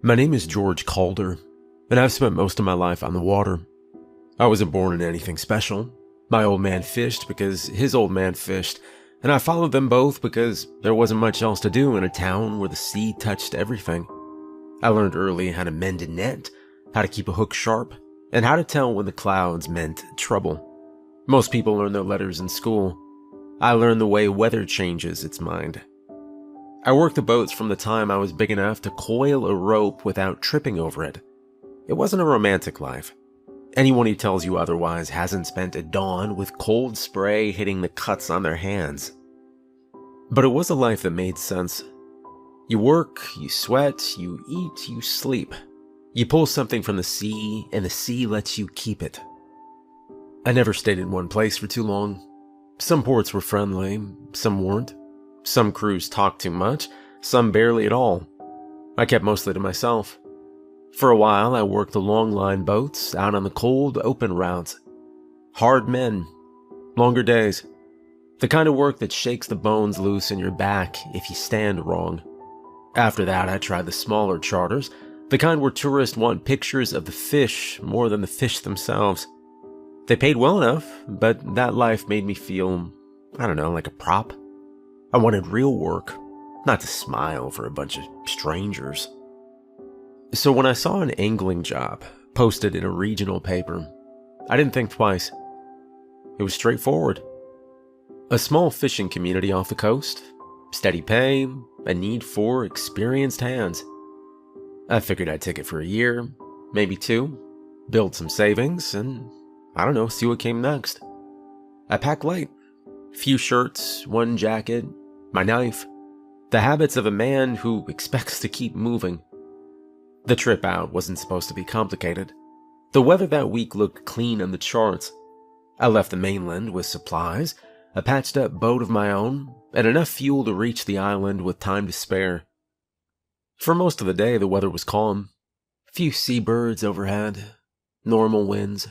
My name is George Calder, and I've spent most of my life on the water. I wasn't born in anything special. My old man fished because his old man fished, and I followed them both because there wasn't much else to do in a town where the sea touched everything. I learned early how to mend a net, how to keep a hook sharp, and how to tell when the clouds meant trouble. Most people learn their letters in school. I learned the way weather changes its mind. I worked the boats from the time I was big enough to coil a rope without tripping over it. It wasn't a romantic life. Anyone who tells you otherwise hasn't spent a dawn with cold spray hitting the cuts on their hands. But it was a life that made sense. You work, you sweat, you eat, you sleep. You pull something from the sea, and the sea lets you keep it. I never stayed in one place for too long. Some ports were friendly, some weren't. Some crews talked too much, some barely at all. I kept mostly to myself. For a while, I worked the long line boats out on the cold, open routes. Hard men, longer days. The kind of work that shakes the bones loose in your back if you stand wrong. After that, I tried the smaller charters, the kind where tourists want pictures of the fish more than the fish themselves. They paid well enough, but that life made me feel, like a prop. I wanted real work, not to smile for a bunch of strangers. So when I saw an angling job posted in a regional paper, I didn't think twice. It was straightforward. A small fishing community off the coast, steady pay, a need for experienced hands. I figured I'd take it for a year, maybe two, build some savings, and see what came next. I packed light. Few shirts, one jacket, my knife. The habits of a man who expects to keep moving. The trip out wasn't supposed to be complicated. The weather that week looked clean on the charts. I left the mainland with supplies, a patched up boat of my own, and enough fuel to reach the island with time to spare. For most of the day, the weather was calm. Few seabirds overhead, normal winds.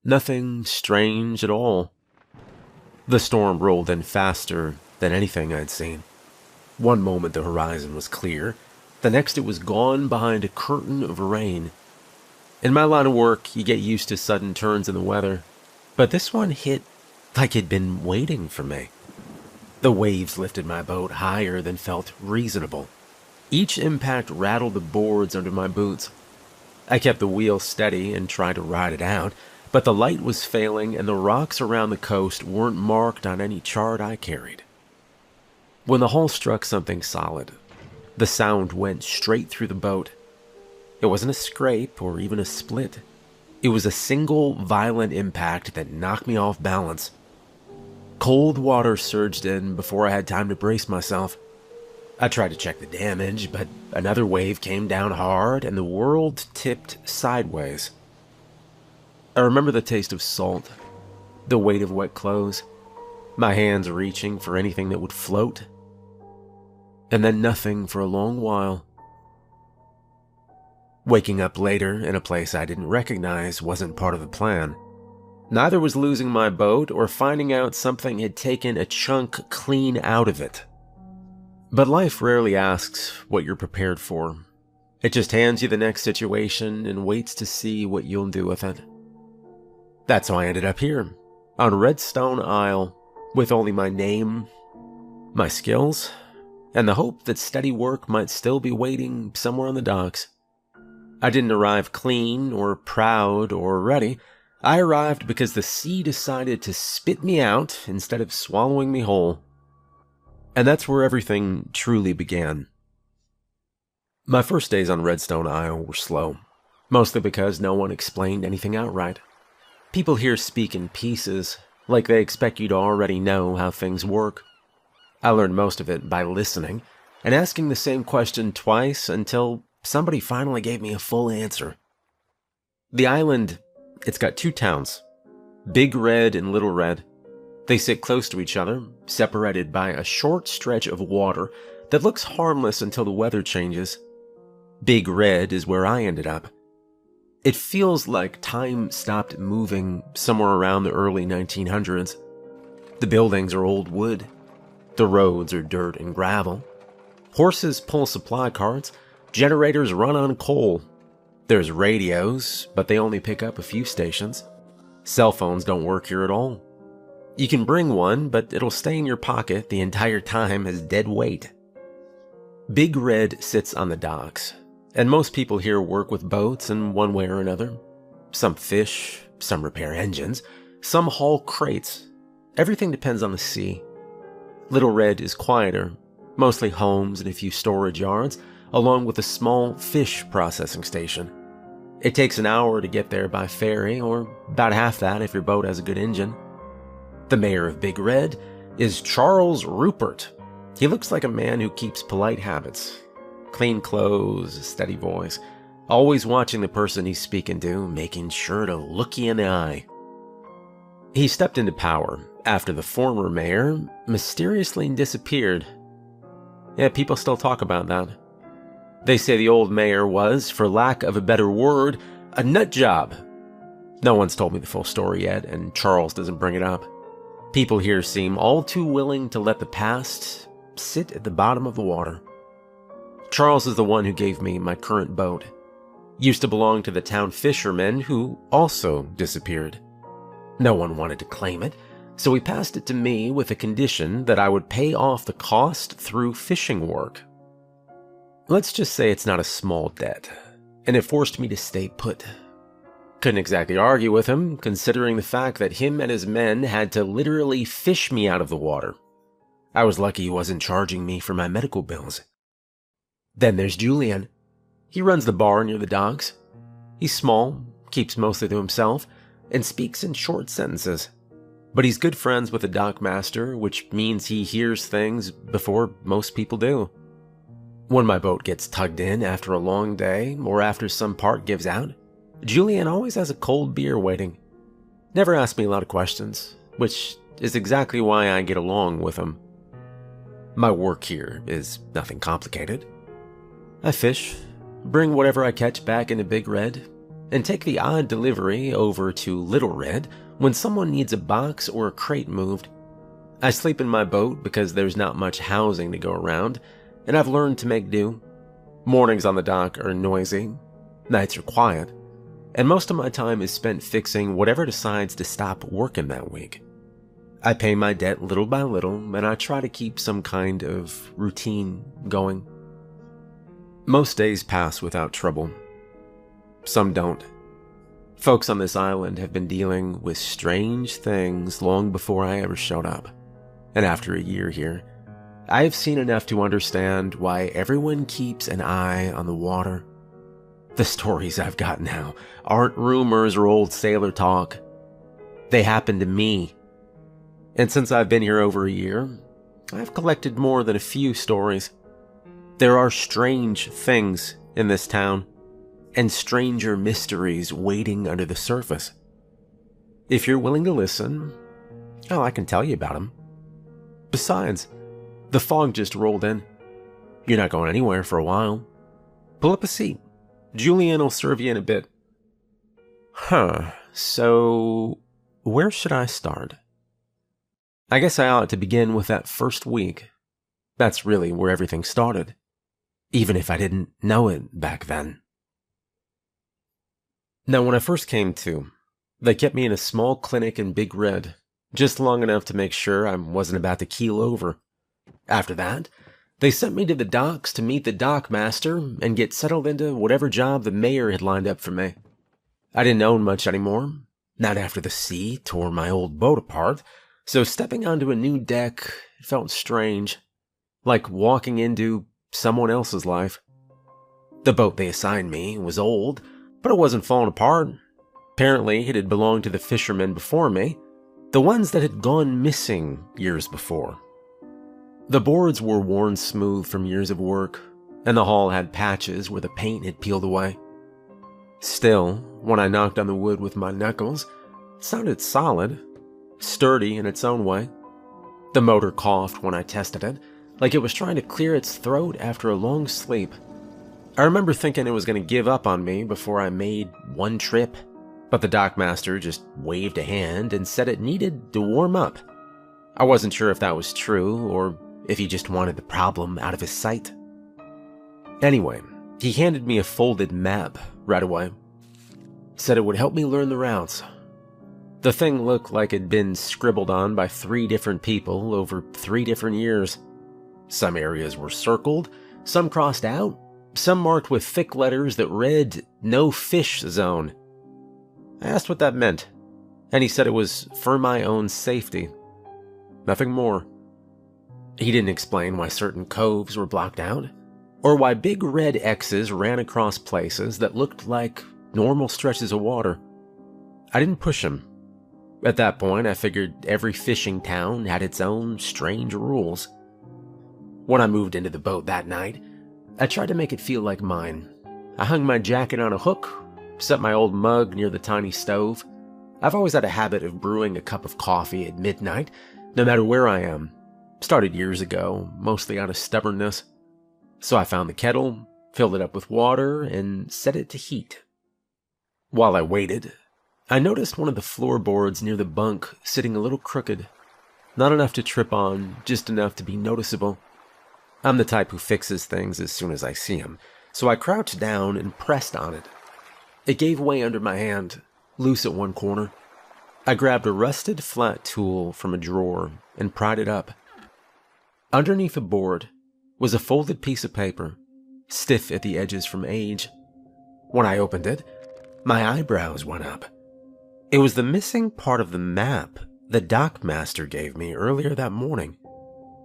Nothing strange at all. The storm rolled in faster than anything I'd seen. One moment the horizon was clear, the next it was gone behind a curtain of rain. In my line of work, you get used to sudden turns in the weather, but this one hit like it'd been waiting for me. The waves lifted my boat higher than felt reasonable. Each impact rattled the boards under my boots. I kept the wheel steady and tried to ride it out, but the light was failing and the rocks around the coast weren't marked on any chart I carried. When the hull struck something solid, the sound went straight through the boat. It wasn't a scrape or even a split. It was a single violent impact that knocked me off balance. Cold water surged in before I had time to brace myself. I tried to check the damage, but another wave came down hard and the world tipped sideways. I remember the taste of salt, the weight of wet clothes, my hands reaching for anything that would float, and then nothing for a long while. Waking up later in a place I didn't recognize wasn't part of the plan. Neither was losing my boat or finding out something had taken a chunk clean out of it. But life rarely asks what you're prepared for. It just hands you the next situation and waits to see what you'll do with it. That's how I ended up here, on Redstone Isle, with only my name, my skills, and the hope that steady work might still be waiting somewhere on the docks. I didn't arrive clean or proud or ready. I arrived because the sea decided to spit me out instead of swallowing me whole. And that's where everything truly began. My first days on Redstone Isle were slow, mostly because no one explained anything outright. People here speak in pieces, like they expect you to already know how things work. I learned most of it by listening and asking the same question twice until somebody finally gave me a full answer. The island, it's got two towns, Big Red and Little Red. They sit close to each other, separated by a short stretch of water that looks harmless until the weather changes. Big Red is where I ended up. It feels like time stopped moving somewhere around the early 1900s. The buildings are old wood. The roads are dirt and gravel. Horses pull supply carts, Generators run on coal. There's radios, but they only pick up a few stations. Cell phones don't work here at all. You can bring one, but it'll stay in your pocket the entire time as dead weight. Big Red sits on the docks, and most people here work with boats in one way or another. Some fish, some repair engines, some haul crates. Everything depends on the sea. Little Red is quieter, mostly homes and a few storage yards, along with a small fish processing station. It takes an hour to get there by ferry, or about half that if your boat has a good engine. The mayor of Big Red is Charles Rupert. He looks like a man who keeps polite habits. Clean clothes, a steady voice, always watching the person he's speaking to, making sure to look you in the eye. He stepped into power after the former mayor mysteriously disappeared. Yeah, people still talk about that. They say the old mayor was, for lack of a better word, a nut job. No one's told me the full story yet, and Charles doesn't bring it up. People here seem all too willing to let the past sit at the bottom of the water. Charles is the one who gave me my current boat. Used to belong to the town fishermen, who also disappeared. No one wanted to claim it, so he passed it to me with a condition that I would pay off the cost through fishing work. Let's just say it's not a small debt, and it forced me to stay put. Couldn't exactly argue with him, considering the fact that him and his men had to literally fish me out of the water. I was lucky he wasn't charging me for my medical bills. Then there's Julian. He runs the bar near the docks. He's small, keeps mostly to himself, and speaks in short sentences. But he's good friends with the dock master, which means he hears things before most people do. When my boat gets tugged in after a long day, or after some part gives out, Julian always has a cold beer waiting. Never asks me a lot of questions, which is exactly why I get along with him. My work here is nothing complicated. I fish, bring whatever I catch back into Big Red, and take the odd delivery over to Little Red when someone needs a box or a crate moved. I sleep in my boat because there's not much housing to go around, and I've learned to make do. Mornings on the dock are noisy, nights are quiet, and most of my time is spent fixing whatever decides to stop working that week. I pay my debt little by little, and I try to keep some kind of routine going. Most days pass without trouble. Some don't. Folks on this island have been dealing with strange things long before I ever showed up. And after a year here, I have seen enough to understand why everyone keeps an eye on the water. The stories I've got now aren't rumors or old sailor talk. They happened to me. And since I've been here over a year, I've collected more than a few stories. There are strange things in this town, and stranger mysteries waiting under the surface. If you're willing to listen, oh, I can tell you about them. Besides, the fog just rolled in. You're not going anywhere for a while. Pull up a seat. Julian will serve you in a bit. So where should I start? I guess I ought to begin with that first week. That's really where everything started, even if I didn't know it back then. Now, when I first came to, they kept me in a small clinic in Big Red, just long enough to make sure I wasn't about to keel over. After that, they sent me to the docks to meet the dock master and get settled into whatever job the mayor had lined up for me. I didn't own much anymore, not after the sea tore my old boat apart, so stepping onto a new deck felt strange, like walking into someone else's life. The boat they assigned me was old, but it wasn't falling apart. Apparently, it had belonged to the fishermen before me, the ones that had gone missing years before. The boards were worn smooth from years of work, and the hull had patches where the paint had peeled away. Still, when I knocked on the wood with my knuckles, it sounded solid, sturdy in its own way. The motor coughed when I tested it, like it was trying to clear its throat after a long sleep. I remember thinking it was going to give up on me before I made one trip, but the dockmaster just waved a hand and said it needed to warm up. I wasn't sure if that was true, or if he just wanted the problem out of his sight. Anyway, He handed me a folded map right away. Said it would help me learn the routes. The thing looked like it'd been scribbled on by 3 different people over 3 different years. Some areas were circled, some crossed out, some marked with thick letters that read, "No Fish Zone." I asked what that meant, and he said it was for my own safety. Nothing more. He didn't explain why certain coves were blocked out, or why big red X's ran across places that looked like normal stretches of water. I didn't push him. At that point, I figured every fishing town had its own strange rules. When I moved into the boat that night, I tried to make it feel like mine. I hung my jacket on a hook, set my old mug near the tiny stove. I've always had a habit of brewing a cup of coffee at midnight, no matter where I am. Started years ago, mostly out of stubbornness. So I found the kettle, filled it up with water, and set it to heat. While I waited, I noticed one of the floorboards near the bunk sitting a little crooked. Not enough to trip on, just enough to be noticeable. I'm the type who fixes things as soon as I see them, so I crouched down and pressed on it. It gave way under my hand, loose at one corner. I grabbed a rusted flat tool from a drawer and pried it up. Underneath the board was a folded piece of paper, stiff at the edges from age. When I opened it, my eyebrows went up. It was the missing part of the map the dockmaster gave me earlier that morning.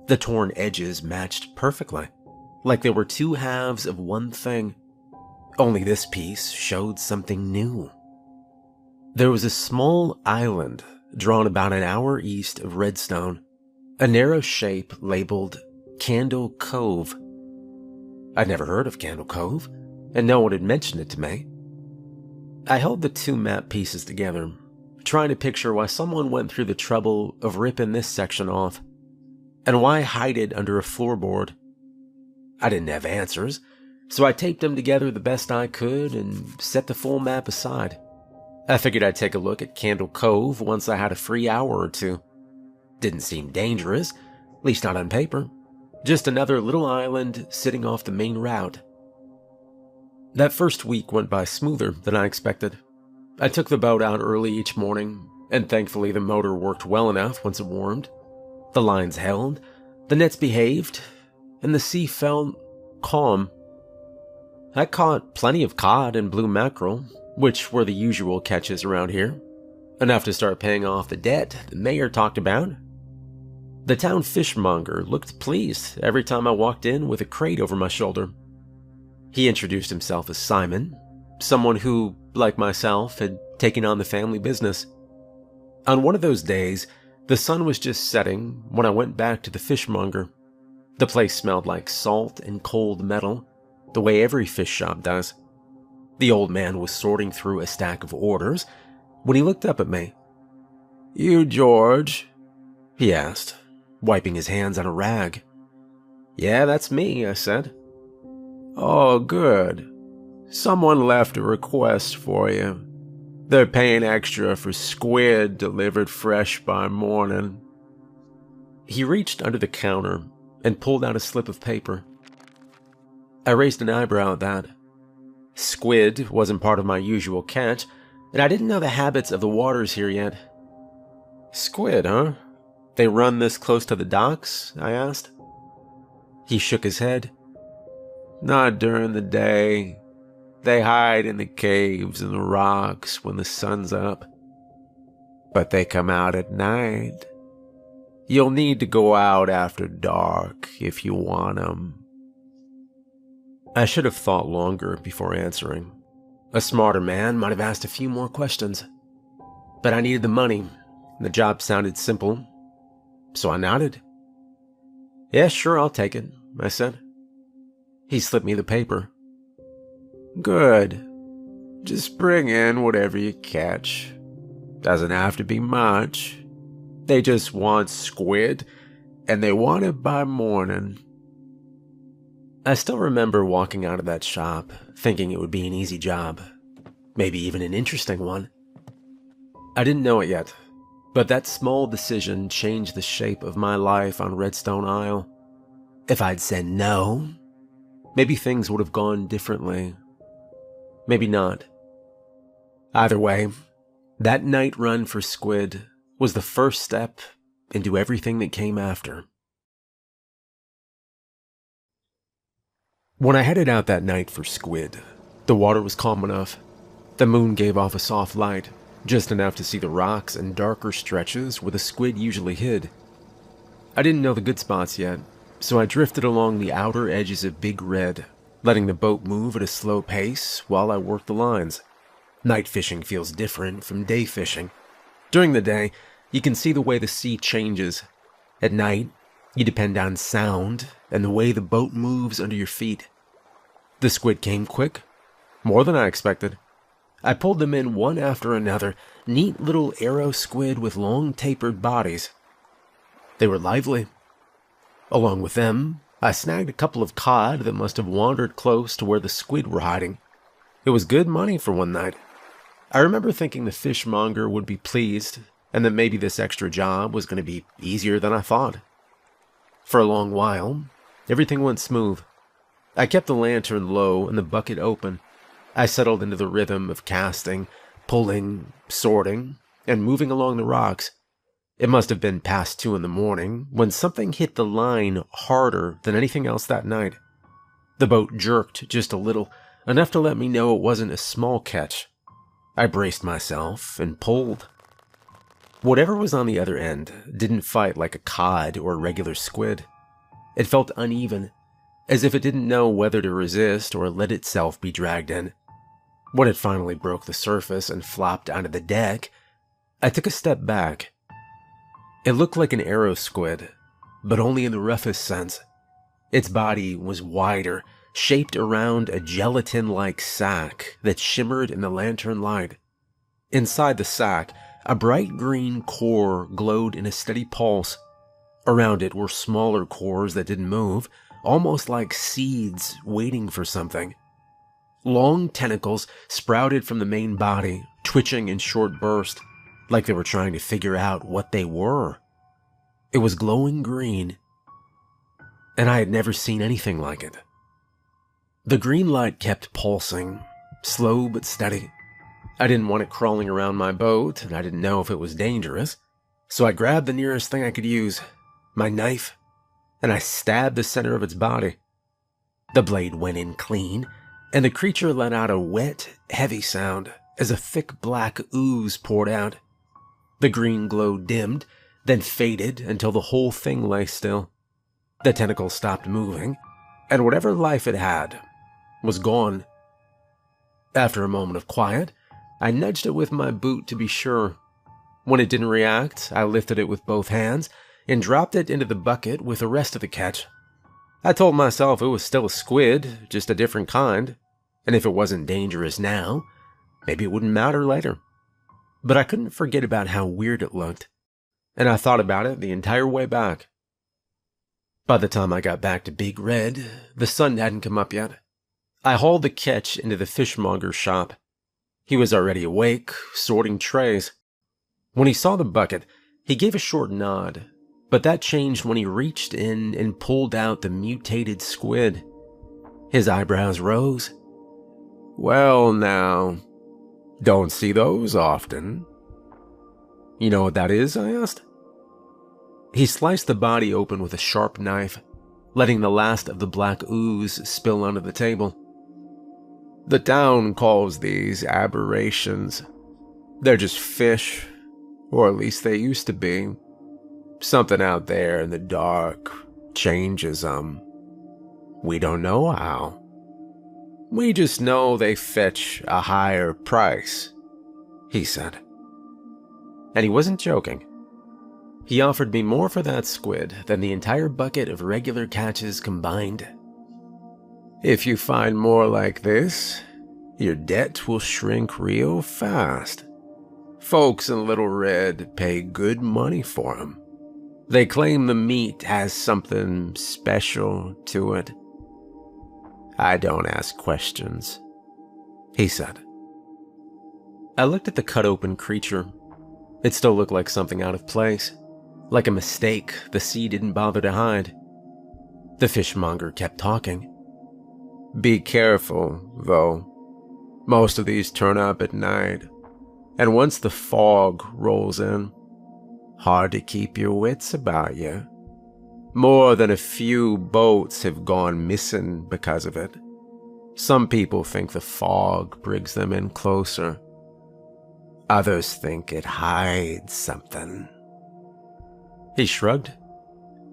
The torn edges matched perfectly, like they were 2 halves of one thing. Only this piece showed something new. There was a small island drawn about an hour east of Redstone, a narrow shape labeled Candle Cove. I'd never heard of Candle Cove, and no one had mentioned it to me. I held the 2 map pieces together, trying to picture why someone went through the trouble of ripping this section off, and why hide it under a floorboard. I didn't have answers, so I taped them together the best I could and set the full map aside. I figured I'd take a look at Candle Cove once I had a free hour or 2. Didn't seem dangerous, at least not on paper. Just another little island sitting off the main route. That first week went by smoother than I expected. I took the boat out early each morning, and thankfully the motor worked well enough once it warmed. The lines held, the nets behaved, and the sea felt calm. I caught plenty of cod and blue mackerel, which were the usual catches around here. Enough to start paying off the debt the mayor talked about. The town fishmonger looked pleased every time I walked in with a crate over my shoulder. He introduced himself as Simon, someone who, like myself, had taken on the family business. On one of those days, the sun was just setting when I went back to the fishmonger. The place smelled like salt and cold metal, the way every fish shop does. The old man was sorting through a stack of orders when he looked up at me. "You, George?" he asked, wiping his hands on a rag. "Yeah, that's me," I said. "Oh, good. Someone left a request for you. They're paying extra for squid delivered fresh by morning." He reached under the counter and pulled out a slip of paper. I raised an eyebrow at that. Squid wasn't part of my usual catch, and I didn't know the habits of the waters here yet. "Squid, huh? They run this close to the docks?" I asked. He shook his head. "Not during the day. They hide in the caves and the rocks when the sun's up. But they come out at night. You'll need to go out after dark if you want 'em." I should have thought longer before answering. A smarter man might have asked a few more questions. But I needed the money, and the job sounded simple, so I nodded. "Yeah, sure, I'll take it," I said. He slipped me the paper. "Good. Just bring in whatever you catch. Doesn't have to be much. They just want squid, and they want it by morning." I still remember walking out of that shop, thinking it would be an easy job, maybe even an interesting one. I didn't know it yet, but that small decision changed the shape of my life on Redstone Isle. If I'd said no, maybe things would have gone differently. Maybe not. Either way, that night run for squid was the first step into everything that came after. When I headed out that night for squid, the water was calm enough. The moon gave off a soft light, just enough to see the rocks and darker stretches where the squid usually hid. I didn't know the good spots yet, so I drifted along the outer edges of Big Red, letting the boat move at a slow pace while I worked the lines. Night fishing feels different from day fishing. During the day, you can see the way the sea changes. At night, you depend on sound and the way the boat moves under your feet. The squid came quick, more than I expected. I pulled them in one after another, neat little arrow squid with long tapered bodies. They were lively. Along with them, I snagged a couple of cod that must have wandered close to where the squid were hiding. It was good money for one night. I remember thinking the fishmonger would be pleased, and that maybe this extra job was going to be easier than I thought. For a long while, everything went smooth. I kept the lantern low and the bucket open. I settled into the rhythm of casting, pulling, sorting, and moving along the rocks. It must have been past 2 a.m. when something hit the line harder than anything else that night. The boat jerked just a little, enough to let me know it wasn't a small catch. I braced myself and pulled. Whatever was on the other end didn't fight like a cod or a regular squid. It felt uneven, as if it didn't know whether to resist or let itself be dragged in. When it finally broke the surface and flopped onto the deck, I took a step back. It looked like an arrow squid, but only in the roughest sense. Its body was wider, shaped around a gelatin-like sack that shimmered in the lantern light. Inside the sack, a bright green core glowed in a steady pulse. Around it were smaller cores that didn't move, almost like seeds waiting for something. Long tentacles sprouted from the main body, twitching in short bursts, like they were trying to figure out what they were. It was glowing green, and I had never seen anything like it. The green light kept pulsing, slow but steady. I didn't want it crawling around my boat, and I didn't know if it was dangerous, so I grabbed the nearest thing I could use, my knife, and I stabbed the center of its body. The blade went in clean, and the creature let out a wet, heavy sound as a thick black ooze poured out. The green glow dimmed, then faded until the whole thing lay still. The tentacle stopped moving, and whatever life it had was gone. After a moment of quiet, I nudged it with my boot to be sure. When it didn't react, I lifted it with both hands and dropped it into the bucket with the rest of the catch. I told myself it was still a squid, just a different kind, and if it wasn't dangerous now, maybe it wouldn't matter later. But I couldn't forget about how weird it looked, and I thought about it the entire way back. By the time I got back to Big Red, the sun hadn't come up yet. I hauled the catch into the fishmonger's shop. He was already awake, sorting trays. When he saw the bucket, he gave a short nod, but that changed when he reached in and pulled out the mutated squid. His eyebrows rose. "Well now, don't see those often." "You know what that is?" I asked. He sliced the body open with a sharp knife, letting the last of the black ooze spill onto the table. "The town calls these aberrations. They're just fish, or at least they used to be. Something out there in the dark changes them. We don't know how. We just know they fetch a higher price," he said. And he wasn't joking. He offered me more for that squid than the entire bucket of regular catches combined. "If you find more like this, your debt will shrink real fast. Folks in Little Red pay good money for 'em. They claim the meat has something special to it. I don't ask questions," he said. I looked at the cut-open creature. It still looked like something out of place, like a mistake the sea didn't bother to hide. The fishmonger kept talking. Be careful, though. Most of these turn up at night, and once the fog rolls in, hard to keep your wits about you. More than a few boats have gone missing because of it. Some people think the fog brings them in closer. Others think it hides something." He shrugged,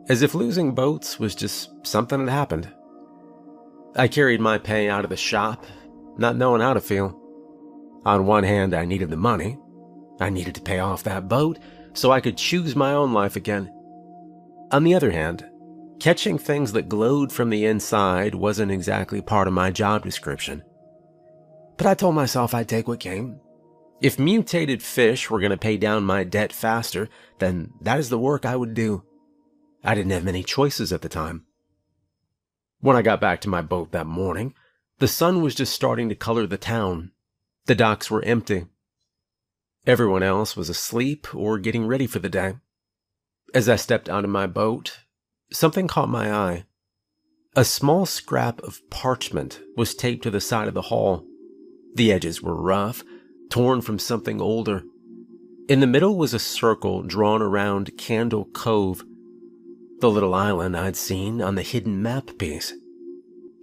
as if losing boats was just something that happened. I carried my pay out of the shop, not knowing how to feel. On one hand, I needed the money. I needed to pay off that boat so I could choose my own life again. On the other hand, catching things that glowed from the inside wasn't exactly part of my job description. But I told myself I'd take what came. If mutated fish were going to pay down my debt faster, then that is the work I would do. I didn't have many choices at the time. When I got back to my boat that morning, the sun was just starting to color the town. The docks were empty. Everyone else was asleep or getting ready for the day. As I stepped out of my boat, something caught my eye. A small scrap of parchment was taped to the side of the hull. The edges were rough, torn from something older. In the middle was a circle drawn around Candle Cove, the little island I'd seen on the hidden map piece.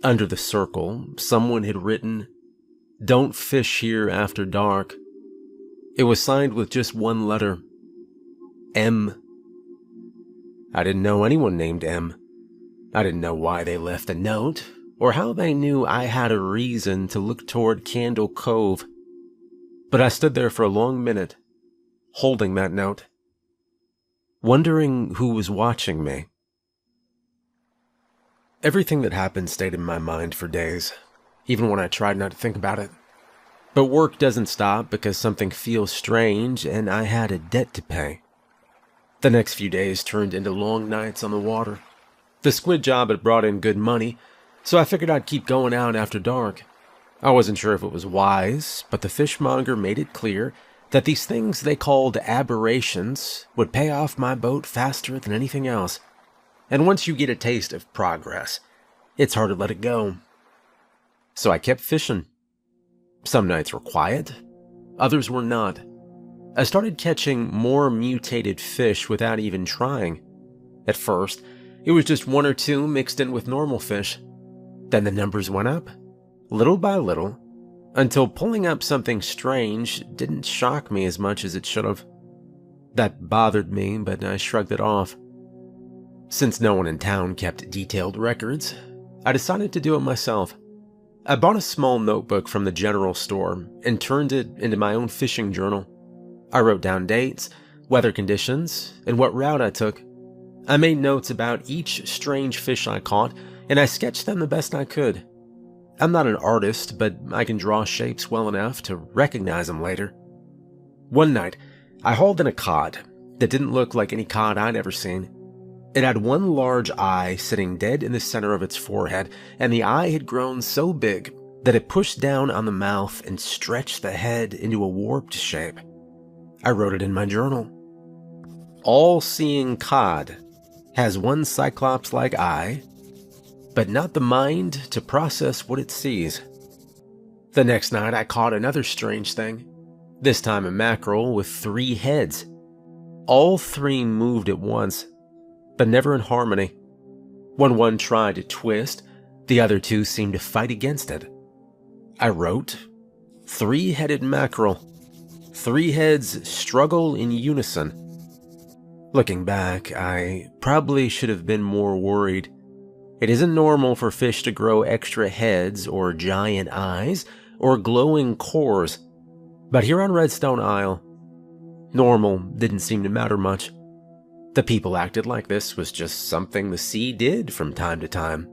Under the circle, someone had written, "Don't fish here after dark." It was signed with just one letter, M. I didn't know anyone named M. I didn't know why they left a note, or how they knew I had a reason to look toward Candle Cove. But I stood there for a long minute, holding that note, wondering who was watching me. Everything that happened stayed in my mind for days, even when I tried not to think about it. But work doesn't stop because something feels strange, and I had a debt to pay. The next few days turned into long nights on the water. The squid job had brought in good money, so I figured I'd keep going out after dark. I wasn't sure if it was wise, but the fishmonger made it clear that these things they called aberrations would pay off my boat faster than anything else. And once you get a taste of progress, it's hard to let it go. So I kept fishing. Some nights were quiet, others were not. I started catching more mutated fish without even trying. At first, it was just one or two mixed in with normal fish. Then the numbers went up, little by little, until pulling up something strange didn't shock me as much as it should have. That bothered me, but I shrugged it off. Since no one in town kept detailed records, I decided to do it myself. I bought a small notebook from the general store and turned it into my own fishing journal. I wrote down dates, weather conditions, and what route I took. I made notes about each strange fish I caught, and I sketched them the best I could. I'm not an artist, but I can draw shapes well enough to recognize them later. One night, I hauled in a cod that didn't look like any cod I'd ever seen. It had one large eye sitting dead in the center of its forehead, and the eye had grown so big that it pushed down on the mouth and stretched the head into a warped shape. I wrote it in my journal. All-seeing cod has one cyclops-like eye, but not the mind to process what it sees. The next night I caught another strange thing, this time a mackerel with 3 heads. All 3 moved at once, but never in harmony. When one tried to twist, the other 2 seemed to fight against it. I wrote, 3-headed mackerel. 3 heads struggle in unison. Looking back, I probably should have been more worried. It isn't normal for fish to grow extra heads or giant eyes or glowing cores. But here on Redstone Isle, normal didn't seem to matter much. The people acted like this was just something the sea did from time to time.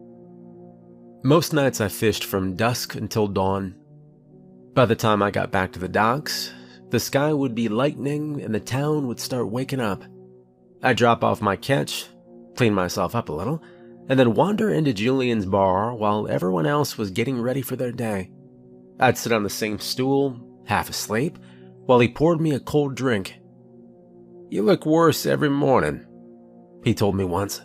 Most nights I fished from dusk until dawn. By the time I got back to the docks, the sky would be lightening and the town would start waking up. I'd drop off my catch, clean myself up a little, and then wander into Julian's bar while everyone else was getting ready for their day. I'd sit on the same stool, half asleep, while he poured me a cold drink. "You look worse every morning," he told me once.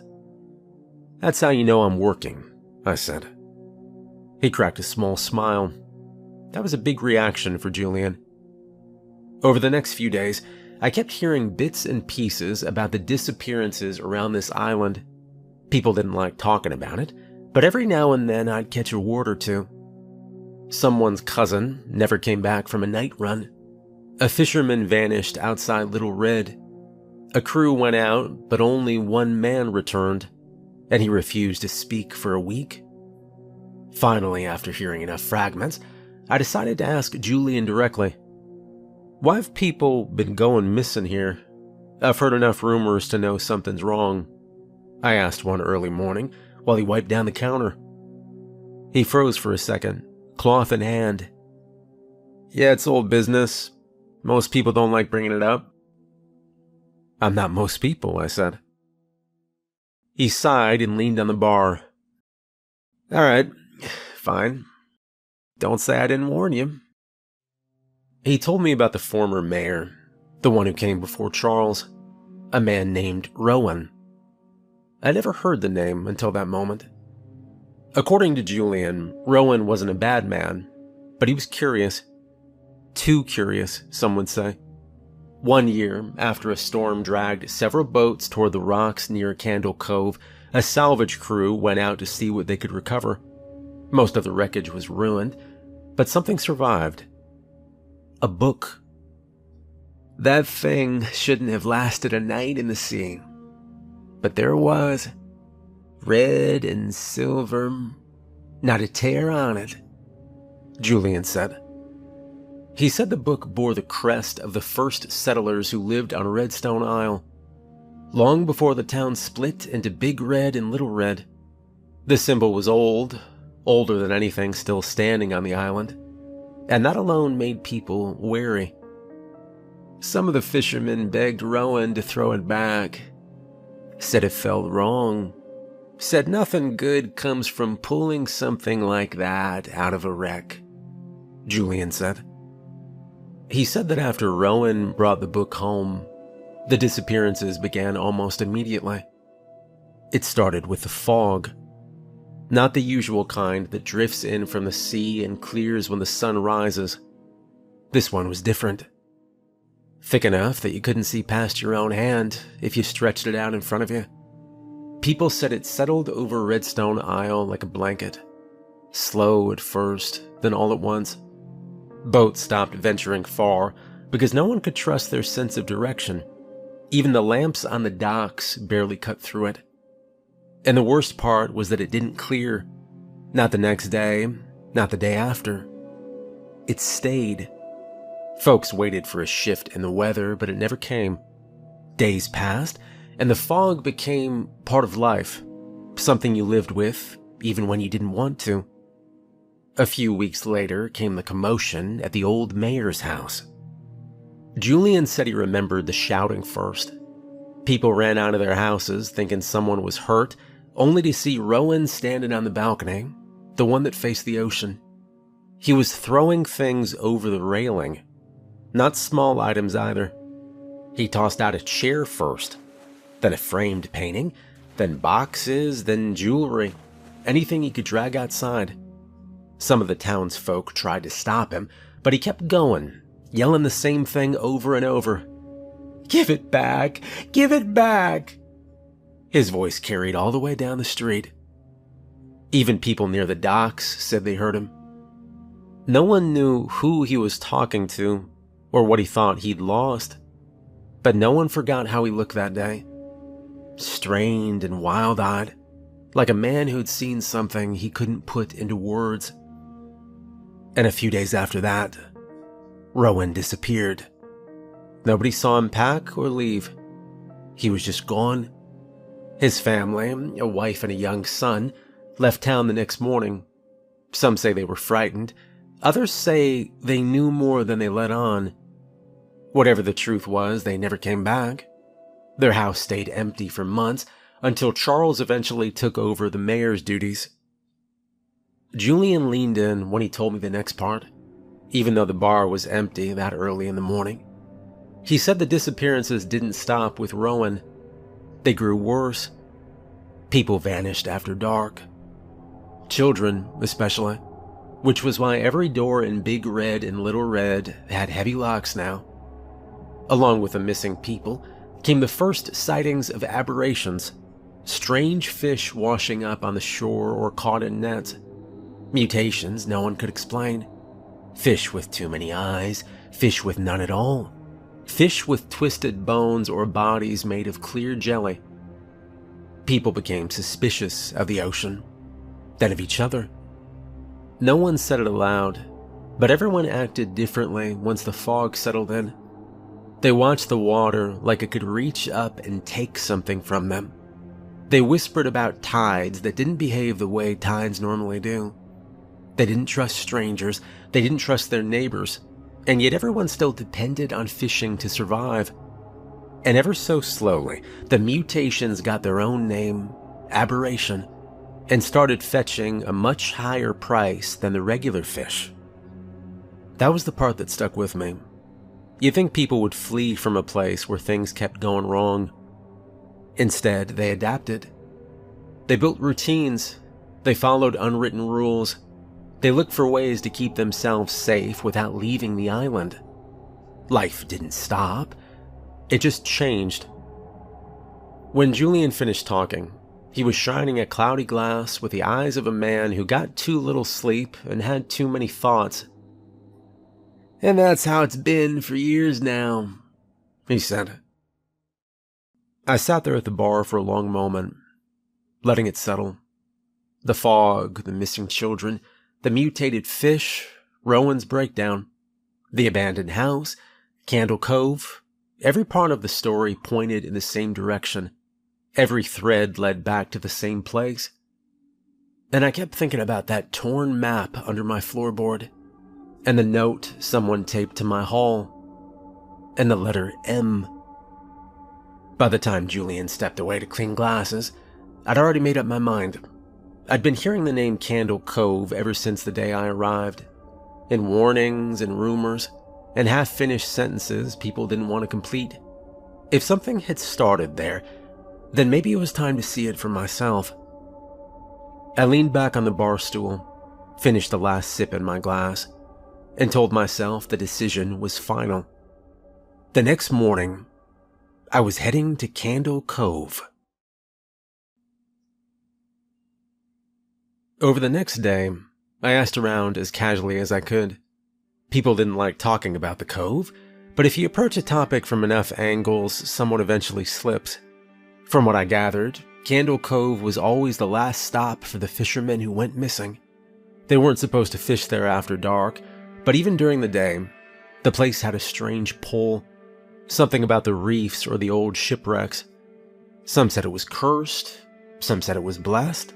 "That's how you know I'm working," I said. He cracked a small smile. That was a big reaction for Julian. Over the next few days, I kept hearing bits and pieces about the disappearances around this island. People didn't like talking about it, but every now and then I'd catch a word or two. Someone's cousin never came back from a night run. A fisherman vanished outside Little Red. A crew went out, but only one man returned, and he refused to speak for a week. Finally, after hearing enough fragments, I decided to ask Julian directly, "Why have people been going missing here? I've heard enough rumors to know something's wrong," I asked one early morning while he wiped down the counter. He froze for a second, cloth in hand. "Yeah, it's old business. Most people don't like bringing it up." "I'm not most people," I said. He sighed and leaned on the bar. "All right, fine. Don't say I didn't warn you." He told me about the former mayor, the one who came before Charles, a man named Rowan. I never heard the name until that moment. According to Julian, Rowan wasn't a bad man, but he was curious. Too curious, some would say. One year, after a storm dragged several boats toward the rocks near Candle Cove, a salvage crew went out to see what they could recover. Most of the wreckage was ruined, but something survived. A book. That thing shouldn't have lasted a night in the sea. But there it was, red and silver, not a tear on it, Julian said. He said the book bore the crest of the first settlers who lived on Redstone Isle, long before the town split into Big Red and Little Red. The symbol was old, older than anything still standing on the island, and that alone made people wary. Some of the fishermen begged Rowan to throw it back, said it felt wrong, said nothing good comes from pulling something like that out of a wreck, Julian said. He said that after Rowan brought the book home, the disappearances began almost immediately. It started with the fog. Not the usual kind that drifts in from the sea and clears when the sun rises. This one was different. Thick enough that you couldn't see past your own hand if you stretched it out in front of you. People said it settled over Redstone Isle like a blanket. Slow at first, then all at once. Boats stopped venturing far because no one could trust their sense of direction. Even the lamps on the docks barely cut through it. And the worst part was that it didn't clear. Not the next day, not the day after. It stayed. Folks waited for a shift in the weather, but it never came. Days passed, and the fog became part of life, something you lived with, even when you didn't want to. A few weeks later came the commotion at the old mayor's house. Julian said he remembered the shouting first. People ran out of their houses thinking someone was hurt, only to see Rowan standing on the balcony, the one that faced the ocean. He was throwing things over the railing. Not small items either. He tossed out a chair first, then a framed painting, then boxes, then jewelry, anything he could drag outside. Some of the townsfolk tried to stop him, but he kept going, yelling the same thing over and over. "Give it back! Give it back!" His voice carried all the way down the street. Even people near the docks said they heard him. No one knew who he was talking to or what he thought he'd lost, but no one forgot how he looked that day. Strained and wild-eyed, like a man who'd seen something he couldn't put into words. And a few days after that, Rowan disappeared. Nobody saw him pack or leave. He was just gone. His family, a wife and a young son, left town the next morning. Some say they were frightened. Others say they knew more than they let on. Whatever the truth was, they never came back. Their house stayed empty for months until Charles eventually took over the mayor's duties. Julian leaned in when he told me the next part, even though the bar was empty that early in the morning. He said the disappearances didn't stop with Rowan. They grew worse. People vanished after dark. Children, especially. which was why every door in Big Red and Little Red had heavy locks now. Along with the missing people came the first sightings of aberrations, strange fish washing up on the shore or caught in nets, mutations no one could explain, fish with too many eyes, fish with none at all, fish with twisted bones or bodies made of clear jelly. People became suspicious of the ocean, then of each other. No one said it aloud, but everyone acted differently once the fog settled in. They watched the water like it could reach up and take something from them. They whispered about tides that didn't behave the way tides normally do. They didn't trust strangers, they didn't trust their neighbors, and yet everyone still depended on fishing to survive. And ever so slowly, the mutations got their own name, aberration, and started fetching a much higher price than the regular fish. That was the part that stuck with me. You'd think people would flee from a place where things kept going wrong. Instead, they adapted. They built routines. They followed unwritten rules. They looked for ways to keep themselves safe without leaving the island. Life didn't stop. It just changed. When Julian finished talking, he was shining a cloudy glass with the eyes of a man who got too little sleep and had too many thoughts. "And that's how it's been for years now," he said. I sat there at the bar for a long moment, letting it settle. The fog, the missing children, the mutated fish, Rowan's breakdown, the abandoned house, Candle Cove, every part of the story pointed in the same direction. Every thread led back to the same place. And I kept thinking about that torn map under my floorboard, and the note someone taped to my hall, and the letter M. By the time Julian stepped away to clean glasses, I'd already made up my mind. I'd been hearing the name Candle Cove ever since the day I arrived, in warnings and rumors, and half-finished sentences people didn't want to complete. If something had started there, then maybe it was time to see it for myself. I leaned back on the bar stool, finished the last sip in my glass, and told myself the decision was final. The next morning, I was heading to Candle Cove. Over the next day, I asked around as casually as I could. People didn't like talking about the cove, but if you approach a topic from enough angles, someone eventually slips. From what I gathered, Candle Cove was always the last stop for the fishermen who went missing. They weren't supposed to fish there after dark, but even during the day, the place had a strange pull. Something about the reefs or the old shipwrecks. Some said it was cursed, some said it was blessed.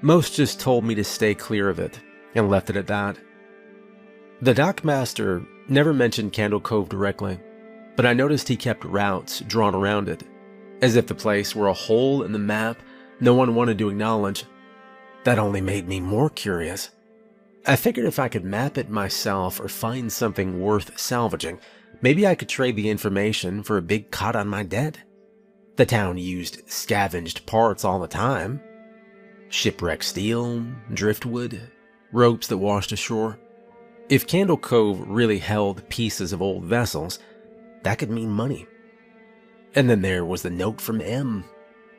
Most just told me to stay clear of it, and left it at that. The dockmaster never mentioned Candle Cove directly, but I noticed he kept routes drawn around it, as if the place were a hole in the map no one wanted to acknowledge. That only made me more curious. I figured if I could map it myself or find something worth salvaging, maybe I could trade the information for a big cut on my debt. The town used scavenged parts all the time. Shipwreck steel, driftwood, ropes that washed ashore. If Candle Cove really held pieces of old vessels, that could mean money. And then there was the note from M.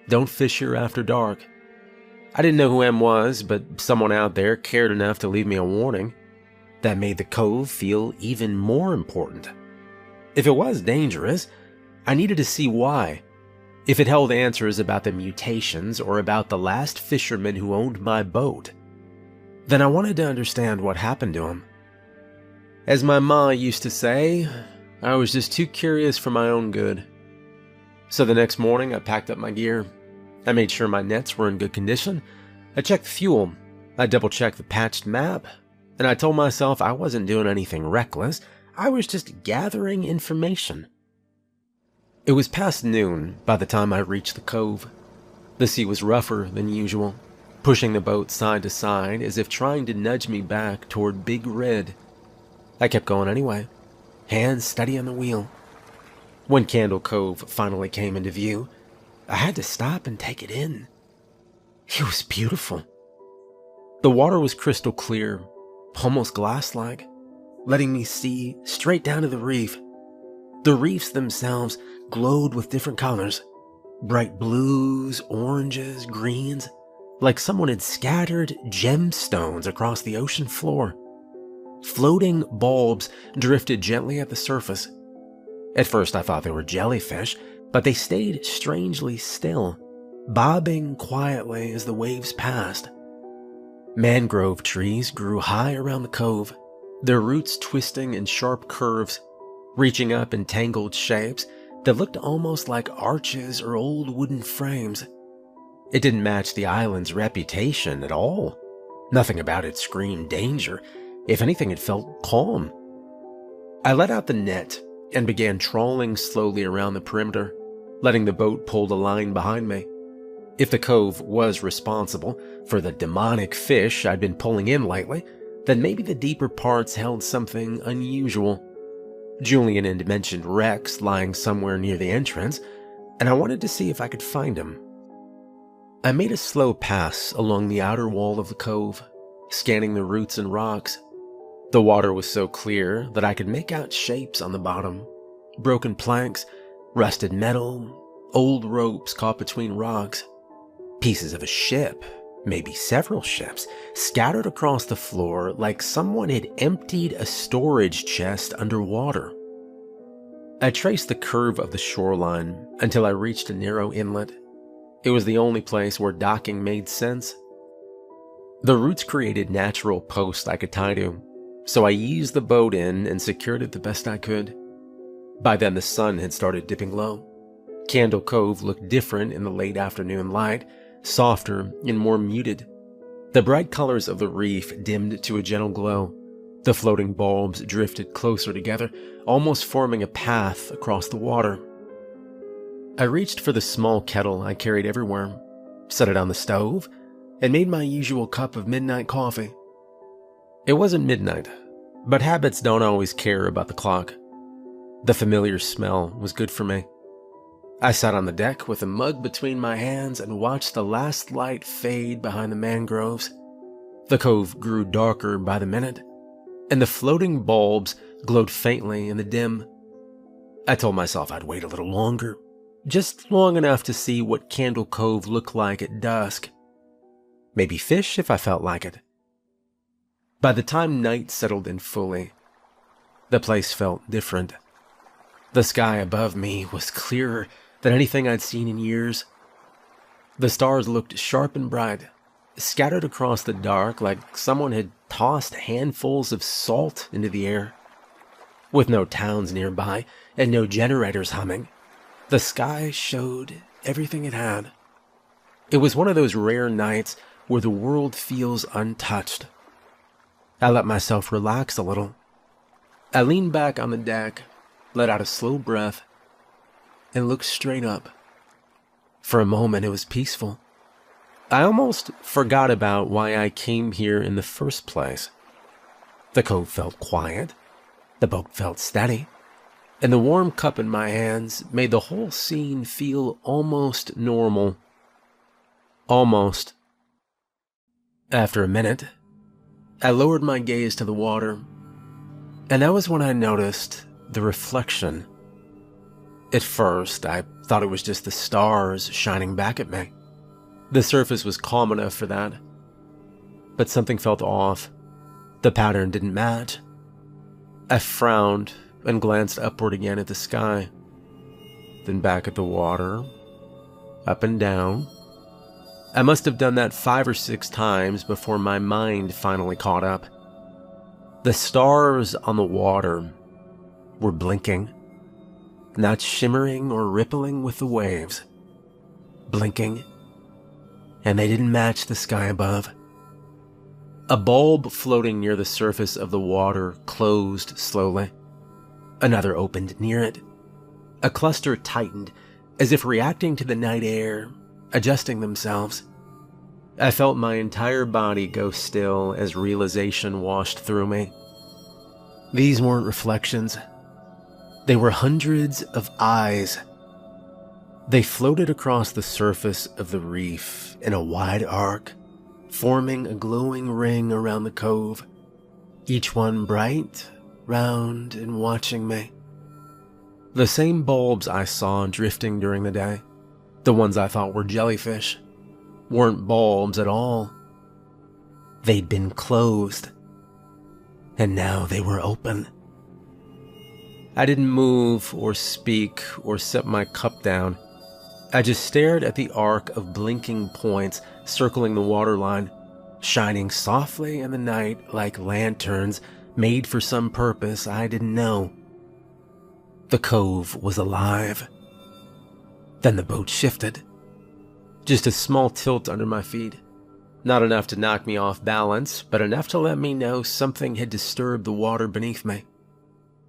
Don't fish here after dark. I didn't know who M was, but someone out there cared enough to leave me a warning. That made the cove feel even more important. If it was dangerous, I needed to see why. If it held answers about the mutations or about the last fisherman who owned my boat, then I wanted to understand what happened to him. As my ma used to say, I was just too curious for my own good. So the next morning, I packed up my gear. I made sure my nets were in good condition. I checked the fuel. I double-checked the patched map. And I told myself I wasn't doing anything reckless. I was just gathering information. It was past noon by the time I reached the cove. The sea was rougher than usual, pushing the boat side to side as if trying to nudge me back toward Big Red. I kept going anyway, hands steady on the wheel. When Candle Cove finally came into view, I had to stop and take it in. It was beautiful. The water was crystal clear, almost glass-like, letting me see straight down to the reef. The reefs themselves glowed with different colors, bright blues, oranges, greens, like someone had scattered gemstones across the ocean floor. Floating bulbs drifted gently at the surface. At first I thought they were jellyfish, but they stayed strangely still, bobbing quietly as the waves passed. Mangrove trees grew high around the cove, their roots twisting in sharp curves, reaching up in tangled shapes that looked almost like arches or old wooden frames. It didn't match the island's reputation at all. Nothing about it screamed danger. If anything, it felt calm. I let out the net and began trawling slowly around the perimeter, letting the boat pull the line behind me. If the cove was responsible for the demonic fish I'd been pulling in lately, then maybe the deeper parts held something unusual. Julian had mentioned Rex lying somewhere near the entrance, and I wanted to see if I could find him. I made a slow pass along the outer wall of the cove, scanning the roots and rocks. The water was so clear that I could make out shapes on the bottom, broken planks, rusted metal, old ropes caught between rocks, pieces of a ship, maybe several ships, scattered across the floor like someone had emptied a storage chest underwater. I traced the curve of the shoreline until I reached a narrow inlet. It was the only place where docking made sense. The roots created natural posts I could tie to, so I eased the boat in and secured it the best I could. By then the sun had started dipping low. Candle Cove looked different in the late afternoon light, softer and more muted. The bright colors of the reef dimmed to a gentle glow. The floating bulbs drifted closer together, almost forming a path across the water. I reached for the small kettle I carried everywhere, set it on the stove, and made my usual cup of midnight coffee. It wasn't midnight, but habits don't always care about the clock. The familiar smell was good for me. I sat on the deck with a mug between my hands and watched the last light fade behind the mangroves. The cove grew darker by the minute, and the floating bulbs glowed faintly in the dim. I told myself I'd wait a little longer, just long enough to see what Candle Cove looked like at dusk. Maybe fish if I felt like it. By the time night settled in fully, the place felt different. The sky above me was clearer than anything I'd seen in years. The stars looked sharp and bright, scattered across the dark like someone had tossed handfuls of salt into the air. With no towns nearby and no generators humming, the sky showed everything it had. It was one of those rare nights where the world feels untouched. I let myself relax a little. I leaned back on the deck, let out a slow breath, and looked straight up. For a moment it was peaceful. I almost forgot about why I came here in the first place. The cove felt quiet, the boat felt steady, and the warm cup in my hands made the whole scene feel almost normal. Almost. After a minute, I lowered my gaze to the water, and that was when I noticed the reflection. At first, I thought it was just the stars shining back at me. The surface was calm enough for that. But something felt off. The pattern didn't match. I frowned and glanced upward again at the sky, then back at the water, up and down. I must have done that 5 or 6 times before my mind finally caught up. The stars on the water were blinking, not shimmering or rippling with the waves. Blinking, and they didn't match the sky above. A bulb floating near the surface of the water closed slowly. Another opened near it. A cluster tightened, as if reacting to the night air, adjusting themselves. I felt my entire body go still as realization washed through me. These weren't reflections. They were hundreds of eyes. They floated across the surface of the reef in a wide arc, forming a glowing ring around the cove. each one bright, round, and watching me. The same bulbs I saw drifting during the day, the ones I thought were jellyfish, weren't bulbs at all. They'd been closed, and now they were open. I didn't move or speak or set my cup down. I just stared at the arc of blinking points circling the waterline, shining softly in the night like lanterns made for some purpose I didn't know. The cove was alive. Then the boat shifted. Just a small tilt under my feet. Not enough to knock me off balance, but enough to let me know something had disturbed the water beneath me.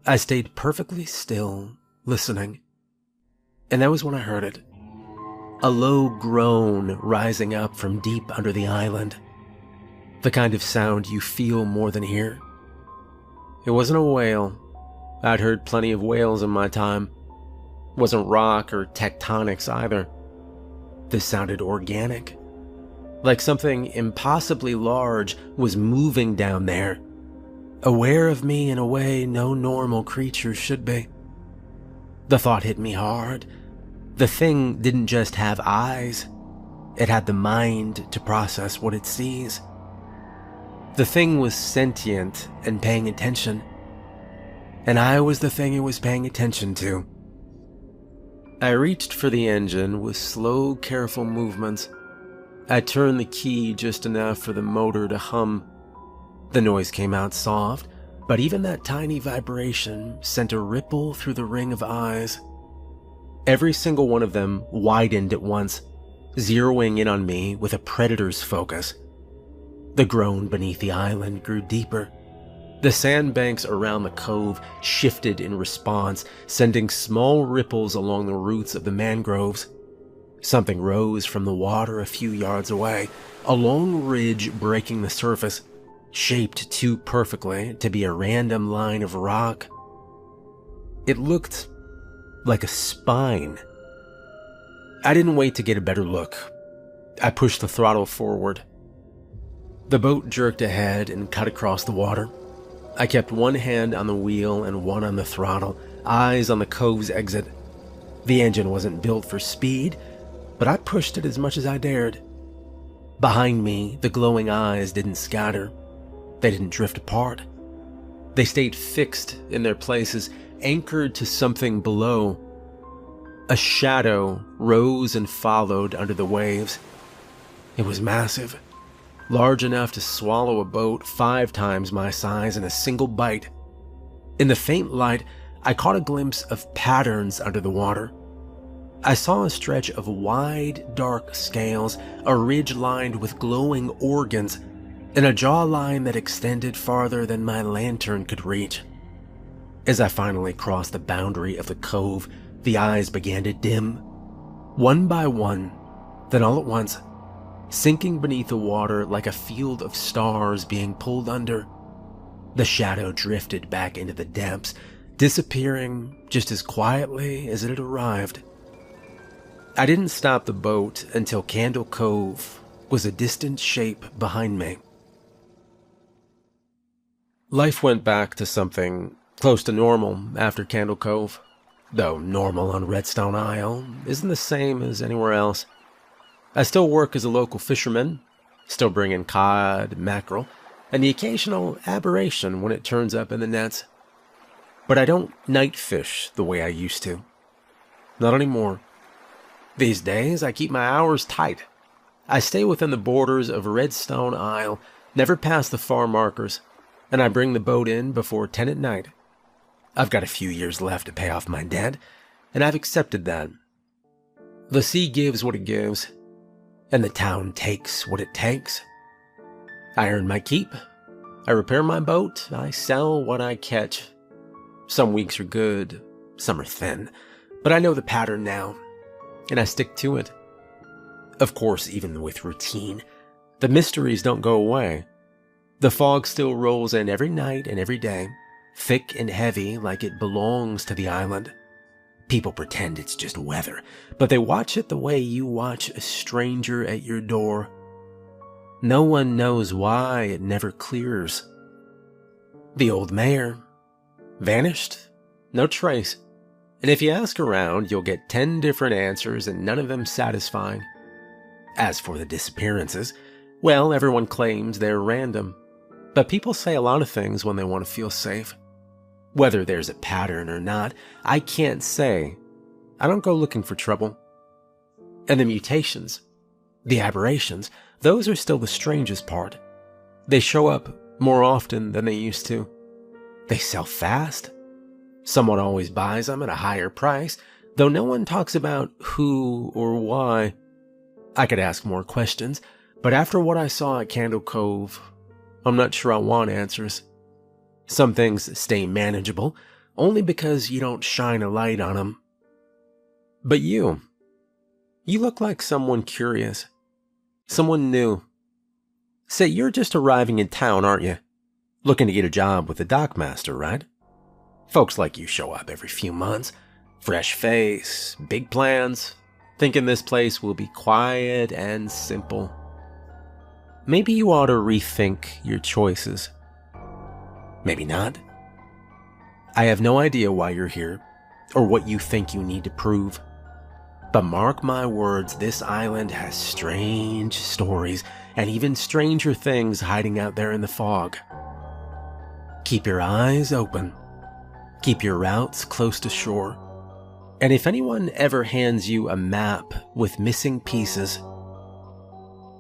I stayed perfectly still, listening. And that was when I heard it. A low groan rising up from deep under the island. The kind of sound you feel more than hear. It wasn't a whale. I'd heard plenty of whales in my time. It wasn't rock or tectonics either. This sounded organic. Like something impossibly large was moving down there, aware of me in a way no normal creature should be. The thought hit me hard. The thing didn't just have eyes. It had the mind to process what it sees. The thing was sentient and paying attention. And I was the thing it was paying attention to. I reached for the engine with slow, careful movements. I turned the key just enough for the motor to hum. The noise came out soft, but even that tiny vibration sent a ripple through the ring of eyes. Every single one of them widened at once, zeroing in on me with a predator's focus. The groan beneath the island grew deeper. The sandbanks around the cove shifted in response, sending small ripples along the roots of the mangroves. Something rose from the water a few yards away, a long ridge breaking the surface, shaped too perfectly to be a random line of rock. It looked like a spine. I didn't wait to get a better look. I pushed the throttle forward. The boat jerked ahead and cut across the water. I kept one hand on the wheel and one on the throttle, eyes on the cove's exit. The engine wasn't built for speed, but I pushed it as much as I dared. Behind me, the glowing eyes didn't scatter. They didn't drift apart. They stayed fixed in their places, anchored to something below. A shadow rose and followed under the waves. It was massive, large enough to swallow a boat 5 times my size in a single bite. In the faint light, I caught a glimpse of patterns under the water. I saw a stretch of wide, dark scales, a ridge lined with glowing organs, and a jawline that extended farther than my lantern could reach. As I finally crossed the boundary of the cove, the eyes began to dim. One by one, then all at once, sinking beneath the water like a field of stars being pulled under. The shadow drifted back into the depths, disappearing just as quietly as it had arrived. I didn't stop the boat until Candle Cove was a distant shape behind me. Life went back to something close to normal after Candle Cove, though normal on Redstone Isle isn't the same as anywhere else. I still work as a local fisherman, still bring in cod, mackerel, and the occasional aberration when it turns up in the nets. But I don't night fish the way I used to. Not anymore. These days, I keep my hours tight. I stay within the borders of Redstone Isle, never past the far markers, and I bring the boat in before 10 at night. I've got a few years left to pay off my debt, and I've accepted that. The sea gives what it gives, and the town takes what it takes. I earn my keep. I repair my boat. I sell what I catch. Some weeks are good, some are thin, but I know the pattern now, and I stick to it. Of course, even with routine, the mysteries don't go away. The fog still rolls in every night and every day, thick and heavy like it belongs to the island. People pretend it's just weather, but they watch it the way you watch a stranger at your door. No one knows why it never clears. The old mayor vanished, no trace. And if you ask around, you'll get 10 different answers and none of them satisfying. As for the disappearances, well, everyone claims they're random. But people say a lot of things when they want to feel safe. Whether there's a pattern or not, I can't say. I don't go looking for trouble. And the mutations, the aberrations, those are still the strangest part. They show up more often than they used to. They sell fast. Someone always buys them at a higher price, though no one talks about who or why. I could ask more questions, but after what I saw at Candle Cove, I'm not sure I want answers. Some things stay manageable, only because you don't shine a light on them. But you look like someone curious, someone new. Say, you're just arriving in town, aren't you? Looking to get a job with the dockmaster, right? Folks like you show up every few months, fresh face, big plans, thinking this place will be quiet and simple. Maybe you ought to rethink your choices. Maybe not. I have no idea why you're here, or what you think you need to prove. But mark my words, this island has strange stories, and even stranger things hiding out there in the fog. Keep your eyes open. Keep your routes close to shore. And if anyone ever hands you a map with missing pieces,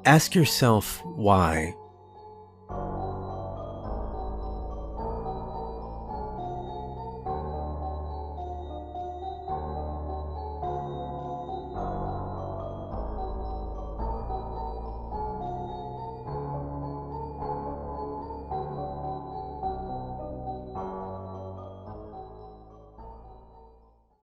ask yourself why.